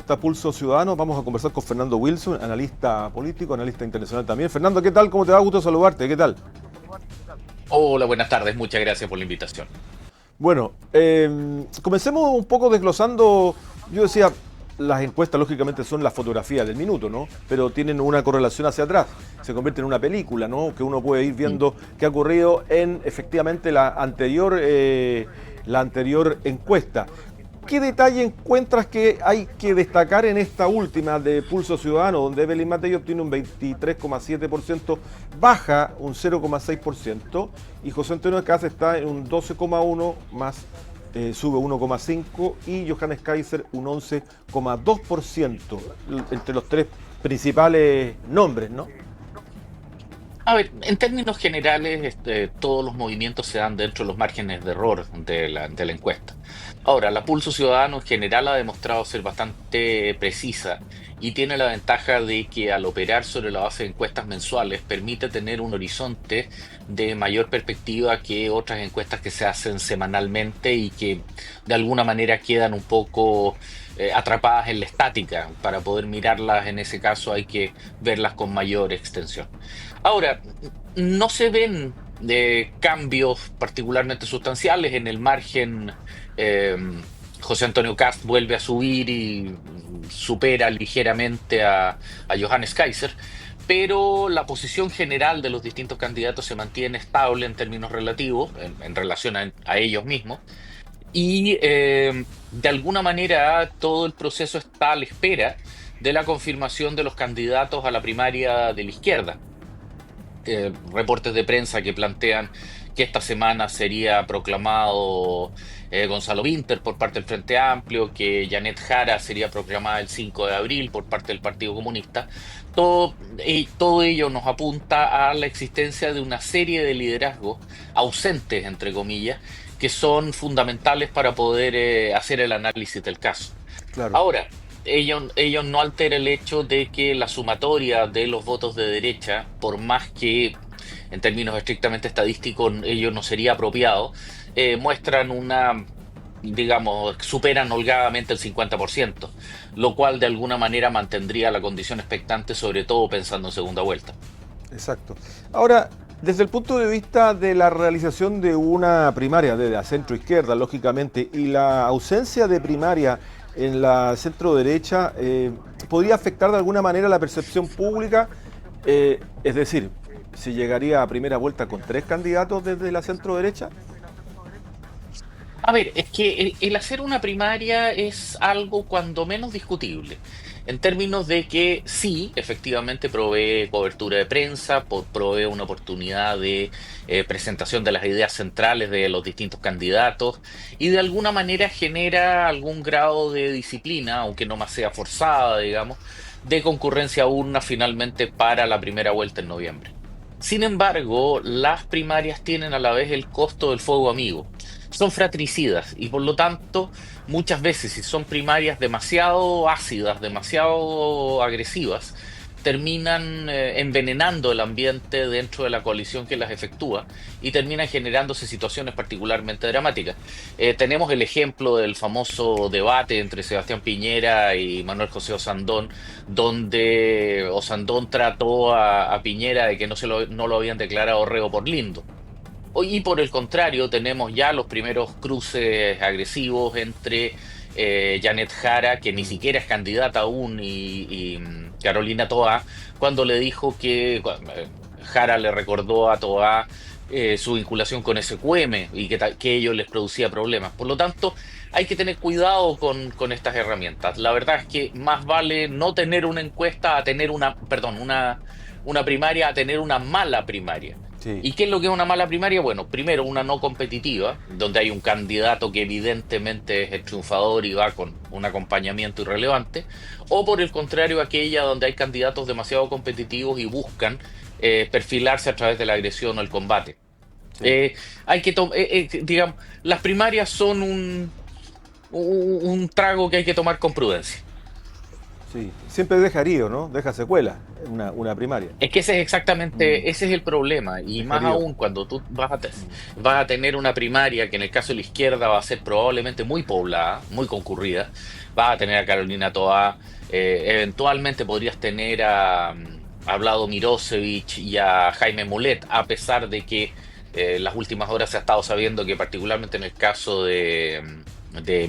encuesta Pulso Ciudadano. Vamos a conversar con Fernando Wilson, analista político, analista internacional también. Fernando, ¿qué tal? ¿Cómo te va? Gusto saludarte. ¿Qué tal? Hola, buenas tardes. Muchas gracias por la invitación. Bueno, comencemos un poco desglosando. Yo decía, las encuestas lógicamente son la fotografía del minuto, ¿no? Pero tienen una correlación hacia atrás. Se convierte en una película, ¿no? Que uno puede ir Mm. viendo qué ha ocurrido en efectivamente la anterior encuesta. ¿Qué detalle encuentras que hay que destacar en esta última de Pulso Ciudadano, donde Evelyn Matei obtiene un 23,7%, baja un 0,6%, y José Antonio Kast está en un 12,1%, más sube 1,5%, y Johannes Kaiser un 11,2%, entre los tres principales nombres, ¿no? A ver, en términos generales, todos los movimientos se dan dentro de los márgenes de error de la encuesta. Ahora, la Pulso Ciudadano en general ha demostrado ser bastante precisa y tiene la ventaja de que al operar sobre la base de encuestas mensuales permite tener un horizonte de mayor perspectiva que otras encuestas que se hacen semanalmente y que de alguna manera quedan un poco atrapadas en la estática. Para poder mirarlas en ese caso hay que verlas con mayor extensión. Ahora, no se ven cambios particularmente sustanciales en el margen. eh, José Antonio Kast vuelve a subir y supera ligeramente a Johannes Kaiser, pero la posición general de los distintos candidatos se mantiene estable en términos relativos, en relación a ellos mismos, y de alguna manera todo el proceso está a la espera de la confirmación de los candidatos a la primaria de la izquierda. Reportes de prensa que plantean que esta semana sería proclamado Gonzalo Vinter por parte del Frente Amplio, que Janet Jara sería proclamada el 5 de abril por parte del Partido Comunista. Todo ello nos apunta a la existencia de una serie de liderazgos ausentes, entre comillas, que son fundamentales para poder hacer el análisis del caso. Claro. Ahora, ello no altera el hecho de que la sumatoria de los votos de derecha, por más que en términos estrictamente estadísticos ello no sería apropiado, muestran digamos, superan holgadamente el 50%, lo cual de alguna manera mantendría la condición expectante, sobre todo pensando en segunda vuelta. Exacto. Ahora, desde el punto de vista de la realización de una primaria de la centro-izquierda, lógicamente, y la ausencia de primaria en la centro-derecha, ¿podría afectar de alguna manera la percepción pública? Es decir, ¿se llegaría a primera vuelta con tres candidatos desde la centro-derecha? A ver, es que el hacer una primaria es algo cuando menos discutible, en términos de que sí, efectivamente provee cobertura de prensa, provee una oportunidad de presentación de las ideas centrales de los distintos candidatos y de alguna manera genera algún grado de disciplina, aunque no más sea forzada, digamos, de concurrencia a urna finalmente para la primera vuelta en noviembre. Sin embargo, las primarias tienen a la vez el costo del fuego amigo. Son fratricidas y por lo tanto, muchas veces si son primarias demasiado ácidas, demasiado agresivas, terminan envenenando el ambiente dentro de la coalición que las efectúa y terminan generándose situaciones particularmente dramáticas. Tenemos el ejemplo del famoso debate entre Sebastián Piñera y Manuel José Osandón, donde Osandón trató a Piñera de que no lo habían declarado reo por lindo. Y por el contrario, tenemos ya los primeros cruces agresivos entre Janet Jara, que ni siquiera es candidata aún, y Carolina Toá, cuando le dijo Jara le recordó a Toá su vinculación con SQM y que ello les producía problemas. Por lo tanto, hay que tener cuidado con estas herramientas. La verdad es que más vale no tener una encuesta a tener perdón, una primaria a tener una mala primaria. Sí. ¿Y qué es lo que es una mala primaria? Bueno, primero una no competitiva, donde hay un candidato que evidentemente es el triunfador y va con un acompañamiento irrelevante, o por el contrario aquella donde hay candidatos demasiado competitivos y buscan perfilarse a través de la agresión o el combate. Sí. Digamos, las primarias son un trago que hay que tomar con prudencia. Sí, siempre deja herido, ¿no? Deja secuela una primaria. Es que ese es Mm, exactamente, ese es el problema, y deja más herido. aún cuando tú Mm, vas a tener una primaria que en el caso de la izquierda va a ser probablemente muy poblada, muy concurrida, vas a tener a Carolina Toá, eventualmente podrías tener a Vlado Mirosevic y a Jaime Mulet, a pesar de que las últimas horas se ha estado sabiendo que particularmente en el caso de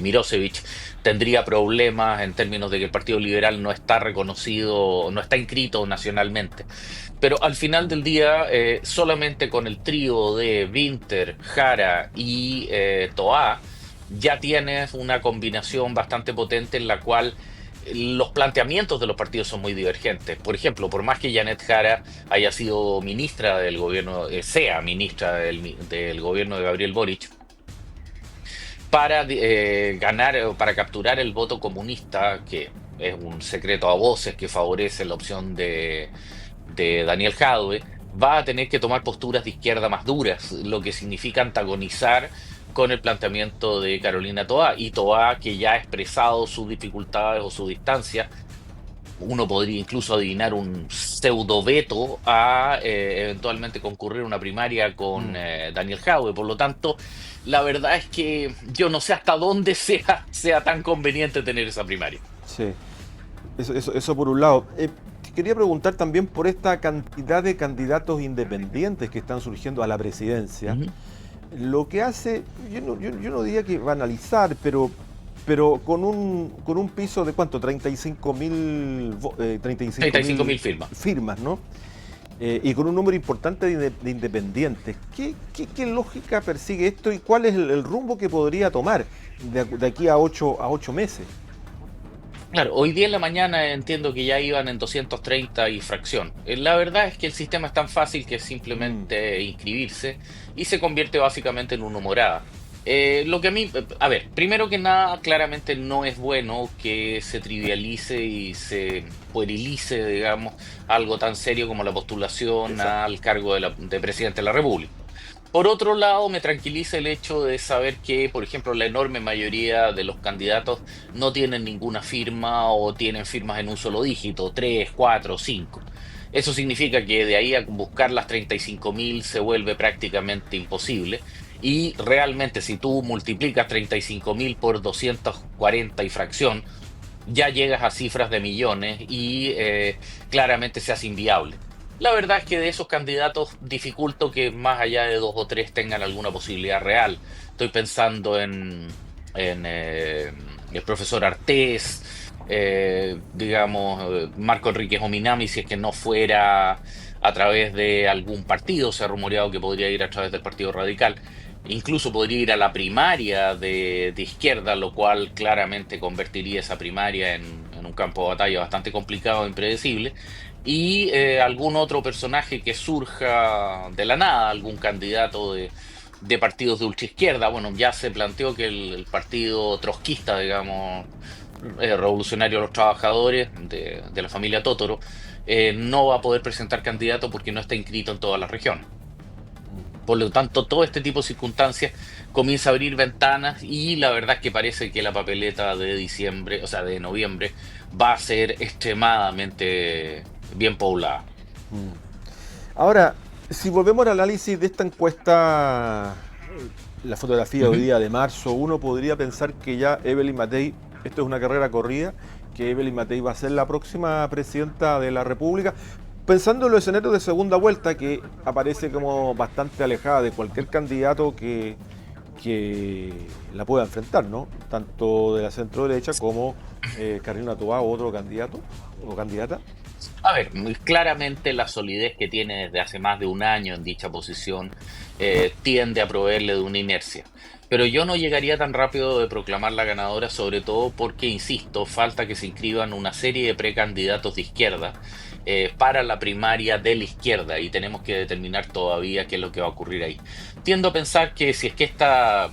Mirosevic tendría problemas en términos de que el Partido Liberal no está reconocido, no está inscrito nacionalmente. Pero al final del día, solamente con el trío de Winter, Jara y Toá, ya tienes una combinación bastante potente en la cual los planteamientos de los partidos son muy divergentes. Por ejemplo, por más que Janet Jara haya sido ministra del gobierno, sea ministra del gobierno de Gabriel Boric, para ganar o para capturar el voto comunista, que es un secreto a voces que favorece la opción de Daniel Jadwe, va a tener que tomar posturas de izquierda más duras, lo que significa antagonizar con el planteamiento de Carolina Toá, y Toá, que ya ha expresado sus dificultades o su distancia. Uno podría incluso adivinar un pseudo veto a eventualmente concurrir a una primaria con mm, Daniel Jadwe. Por lo tanto, la verdad es que yo no sé hasta dónde sea tan conveniente tener esa primaria. sí, eso por un lado. Quería preguntar también por esta cantidad de candidatos independientes que están surgiendo a la presidencia. Ujú. Lo que hace, yo no diría que banalizar, pero con un piso de cuánto, 35 35.000 mil firmas. firmas, ¿no? Y con un número importante de independientes. ¿Qué lógica persigue esto y cuál es el rumbo que podría tomar de aquí a 8 meses? Claro, hoy día en la mañana entiendo que ya iban en 230 y fracción. La verdad es que el sistema es tan fácil que es Mm, simplemente inscribirse y se convierte básicamente en una morada. Lo que a mí, a ver, primero que nada, claramente no es bueno que se trivialice y se puerilice, digamos, algo tan serio como la postulación exacto. al cargo de presidente de la República. Por otro lado, me tranquiliza el hecho de saber que, por ejemplo, la enorme mayoría de los candidatos no tienen ninguna firma o tienen firmas en un solo dígito, 3, 4, 5. Eso significa que de ahí a buscar las 35.000 se vuelve prácticamente imposible. Y realmente, si tú multiplicas 35.000 por 240 y fracción, ya llegas a cifras de millones y claramente se hace inviable. La verdad es que de esos candidatos dificulto que más allá de dos o tres tengan alguna posibilidad real. Estoy pensando en el profesor Artés, digamos, Marco Enríquez Ominami, si es que no fuera a través de algún partido, se ha rumoreado que podría ir a través del Partido Radical. Incluso podría ir a la primaria de izquierda, lo cual claramente convertiría esa primaria en un campo de batalla bastante complicado e impredecible. Y algún otro personaje que surja de la nada, algún candidato de partidos de ultraizquierda. Bueno, ya se planteó que el partido trotskista, digamos, revolucionario de los trabajadores de la familia Totoro, no va a poder presentar candidato porque no está inscrito en todas las regiones. Por lo tanto, todo este tipo de circunstancias comienza a abrir ventanas y la verdad es que parece que la papeleta de diciembre, o sea, de noviembre, va a ser extremadamente bien poblada. Mm. Ahora, si volvemos al análisis de esta encuesta, la fotografía de hoy Ujú. día de marzo, uno podría pensar que ya Evelyn Matei, esto es una carrera corrida, que Evelyn Matei va a ser la próxima presidenta de la República, pensando en los escenarios de segunda vuelta, que aparece como bastante alejada de cualquier candidato que la pueda enfrentar, ¿no? Tanto de la centro derecha como Carolina Toá o otro candidato o candidata. A ver, muy claramente la solidez que tiene desde hace más de un año en dicha posición tiende a proveerle de una inercia. Pero yo no llegaría tan rápido de proclamar la ganadora, sobre todo porque, insisto, falta que se inscriban una serie de precandidatos de izquierda para la primaria de la izquierda y tenemos que determinar todavía qué es lo que va a ocurrir ahí. Tiendo a pensar que si es que esta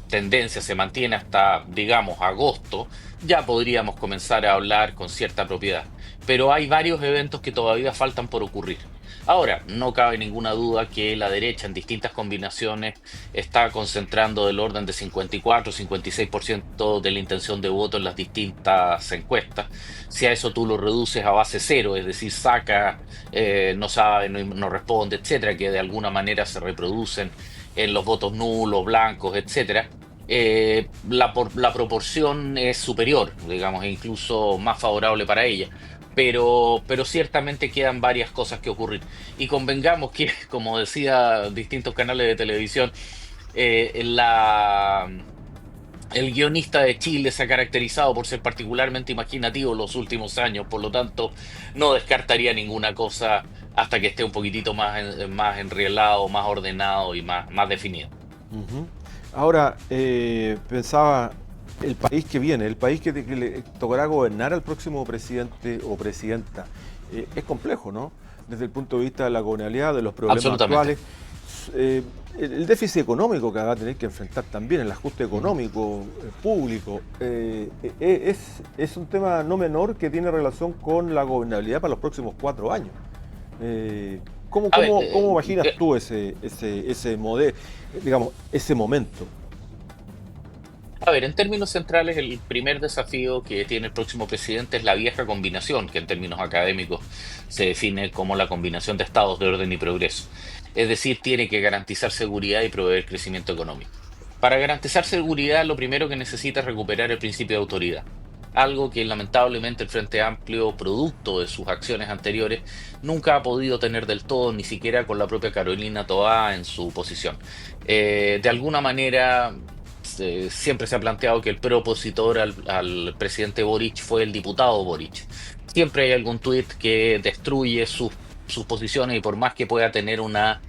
tendencia se mantiene hasta, digamos, agosto, ya podríamos comenzar a hablar con cierta propiedad. Pero hay varios eventos que todavía faltan por ocurrir. Ahora, no cabe ninguna duda que la derecha en distintas combinaciones está concentrando del orden de 54-56% de la intención de voto en las distintas encuestas. Si a eso tú lo reduces a base cero, es decir, saca, no sabe, no responde, etcétera, que de alguna manera se reproducen en los votos nulos, blancos, etcétera, la proporción es superior, digamos, e incluso más favorable para ella. Pero ciertamente quedan varias cosas que ocurrir. Y convengamos que, como decía distintos canales de televisión, el guionista de Chile se ha caracterizado por ser particularmente imaginativo los últimos años, por lo tanto, no descartaría ninguna cosa hasta que esté un poquitito más enrielado, más ordenado y más definido. Ujú. Ahora, pensaba, el país que viene, el país que le tocará gobernar al próximo presidente o presidenta, es complejo, ¿no? Desde el punto de vista de la gobernabilidad, de los problemas Absolutamente. actuales. El déficit económico que va a tener que enfrentar también, el ajuste Ujú. económico público, es un tema no menor que tiene relación con la gobernabilidad para los próximos 4 años. Eh, A ver, cómo imaginas tú ese modelo, digamos, ese momento? en términos centrales, el primer desafío que tiene el próximo presidente es la vieja combinación, que en términos académicos se define como la combinación de estados de orden y progreso. Es decir, tiene que garantizar seguridad y proveer crecimiento económico. Para garantizar seguridad, lo primero que necesita es recuperar el principio de autoridad, algo que lamentablemente el Frente Amplio, producto de sus acciones anteriores, nunca ha podido tener del todo, ni siquiera con la propia Carolina Toá en su posición. De alguna manera, siempre se ha planteado que el preopositor al presidente Boric fue el diputado Boric. Siempre hay algún tuit que destruye sus posiciones y por más que pueda tener una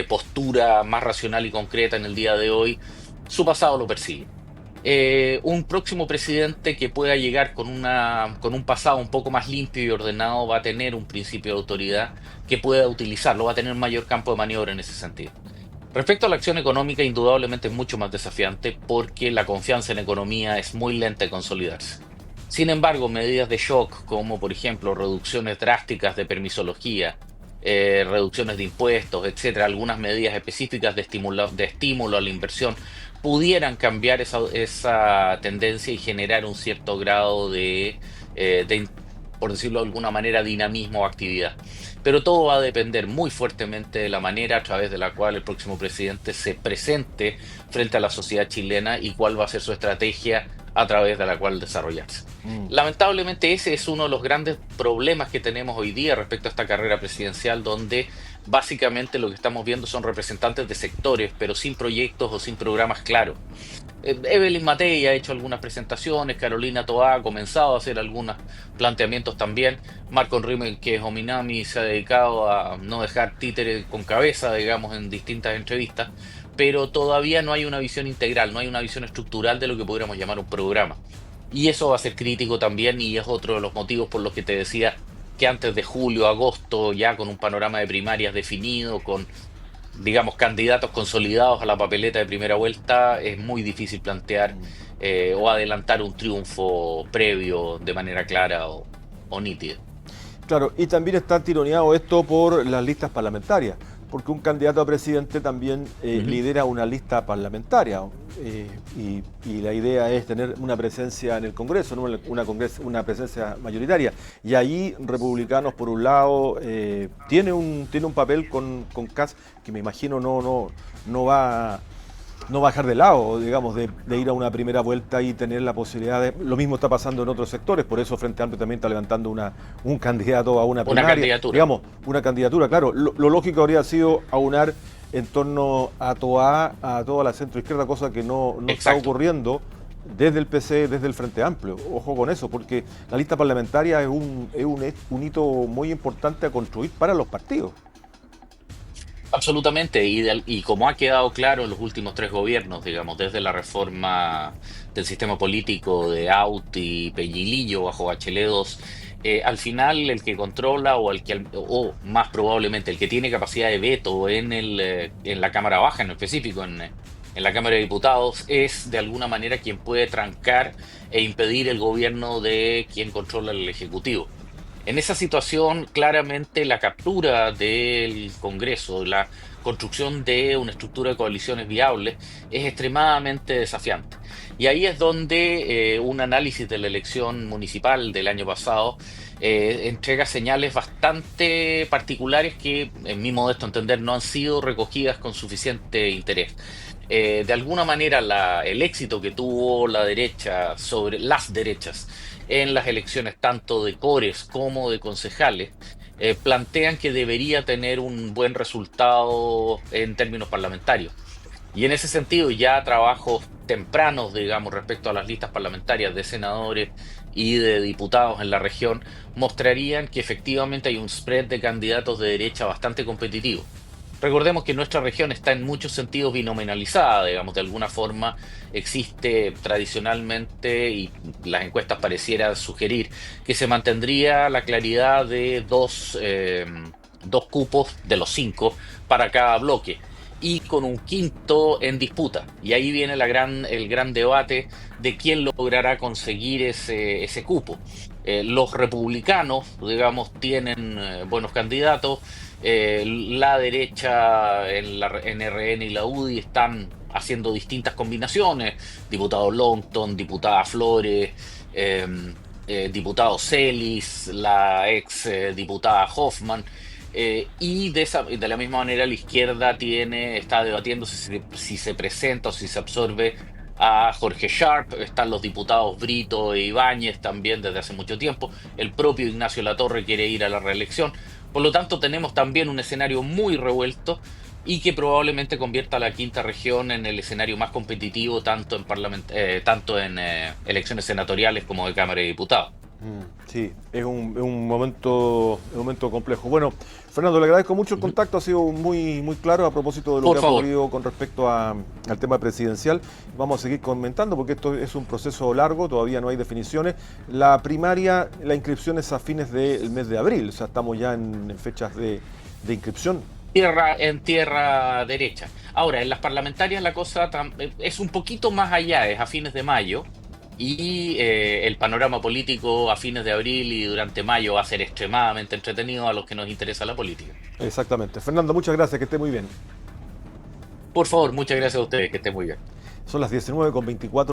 postura más racional y concreta en el día de hoy, su pasado lo persigue. Un próximo presidente que pueda llegar con un pasado un poco más limpio y ordenado va a tener un principio de autoridad que pueda utilizarlo, va a tener mayor campo de maniobra en ese sentido. Respecto a la acción económica, indudablemente es mucho más desafiante porque la confianza en economía es muy lenta en consolidarse. Sin embargo, medidas de shock como por ejemplo reducciones drásticas de permisología, reducciones de impuestos, etcétera, algunas medidas específicas de estímulo a la inversión pudieran cambiar esa tendencia y generar un cierto grado por decirlo de alguna manera, dinamismo o actividad. Pero todo va a depender muy fuertemente de la manera a través de la cual el próximo presidente se presente frente a la sociedad chilena y cuál va a ser su estrategia a través de la cual desarrollarse. Mm. Lamentablemente ese es uno de los grandes problemas que tenemos hoy día respecto a esta carrera presidencial, donde básicamente lo que estamos viendo son representantes de sectores, pero sin proyectos o sin programas claros. Evelyn Matei ha hecho algunas presentaciones, Carolina Toá ha comenzado a hacer algunos planteamientos también, Marco Enríquez Ominami se ha dedicado a no dejar títere con cabeza, digamos, en distintas entrevistas, pero todavía no hay una visión integral, no hay una visión estructural de lo que podríamos llamar un programa. Y eso va a ser crítico también y es otro de los motivos por los que te decía que antes de julio, agosto, ya con un panorama de primarias definido, con digamos, candidatos consolidados a la papeleta de primera vuelta, es muy difícil plantear Mm. o adelantar un triunfo previo de manera clara o nítida. Claro, y también está tironeado esto por las listas parlamentarias, porque un candidato a presidente también Ujú. lidera una lista parlamentaria, y la idea es tener una presencia en el Congreso, ¿no? Una presencia mayoritaria. Y ahí republicanos, por un lado, tiene un papel con Kast que me imagino no va no bajar de lado, digamos, de ir a una primera vuelta y tener la posibilidad de... Lo mismo está pasando en otros sectores, por eso Frente Amplio también está levantando un candidato a una Una primaria, candidatura. digamos, una candidatura, claro. Lo lógico habría sido aunar en torno a toda la centroizquierda, cosa que no está Exacto. ocurriendo desde el PC, desde el Frente Amplio. Ojo con eso, porque la lista parlamentaria es un hito muy importante a construir para los partidos. Absolutamente, y como ha quedado claro en los últimos tres gobiernos, digamos, desde la reforma del sistema político de Auti, Peñilillo bajo Bachelet II, al final el que controla o más probablemente el que tiene capacidad de veto en la Cámara Baja en específico, en la Cámara de Diputados, es de alguna manera quien puede trancar e impedir el gobierno de quien controla el Ejecutivo. En esa situación, claramente la captura del Congreso, la construcción de una estructura de coaliciones viables, es extremadamente desafiante. Y ahí es donde un análisis de la elección municipal del año pasado entrega señales bastante particulares que, en mi modesto entender, no han sido recogidas con suficiente interés. De alguna manera, el éxito que tuvo la derecha sobre las derechas en las elecciones tanto de cores como de concejales, plantean que debería tener un buen resultado en términos parlamentarios. Y en ese sentido, ya trabajos tempranos, digamos, respecto a las listas parlamentarias de senadores y de diputados en la región, mostrarían que efectivamente hay un spread de candidatos de derecha bastante competitivo. Recordemos que nuestra región está en muchos sentidos binominalizada, digamos, de alguna forma existe tradicionalmente, y las encuestas parecieran sugerir, que se mantendría la claridad de dos cupos de los cinco para cada bloque y con un quinto en disputa. Y ahí viene el gran debate de quién logrará conseguir ese cupo. Los republicanos, digamos, tienen buenos candidatos. La derecha en la NRN y la UDI están haciendo distintas combinaciones. Diputado Longton, diputada Flores, eh, diputado Celis, la ex diputada Hoffman. De la misma manera la izquierda está debatiendo si se presenta o si se absorbe a Jorge Sharp. Están los diputados Brito e Ibáñez también desde hace mucho tiempo. El propio Ignacio Latorre quiere ir a la reelección. Por lo tanto, tenemos también un escenario muy revuelto y que probablemente convierta a la quinta región en el escenario más competitivo tanto en elecciones senatoriales como de Cámara de Diputados. Sí, es un momento complejo. Bueno, Fernando, le agradezco mucho el Ujú. contacto, ha sido muy, muy claro a propósito de lo Por que ha favor. ocurrido con respecto al tema presidencial. Vamos a seguir comentando porque esto es un proceso largo, todavía no hay definiciones. La primaria, la inscripción es a fines del mes de abril, o sea, estamos ya en fechas de inscripción. En tierra derecha. Ahora, en las parlamentarias la cosa es un poquito más allá, es a fines de mayo, y el panorama político a fines de abril y durante mayo va a ser extremadamente entretenido a los que nos interesa la política. Exactamente. Fernando, muchas gracias, que esté muy bien. Por favor, muchas gracias a ustedes, que estén muy bien. Son las 19:24.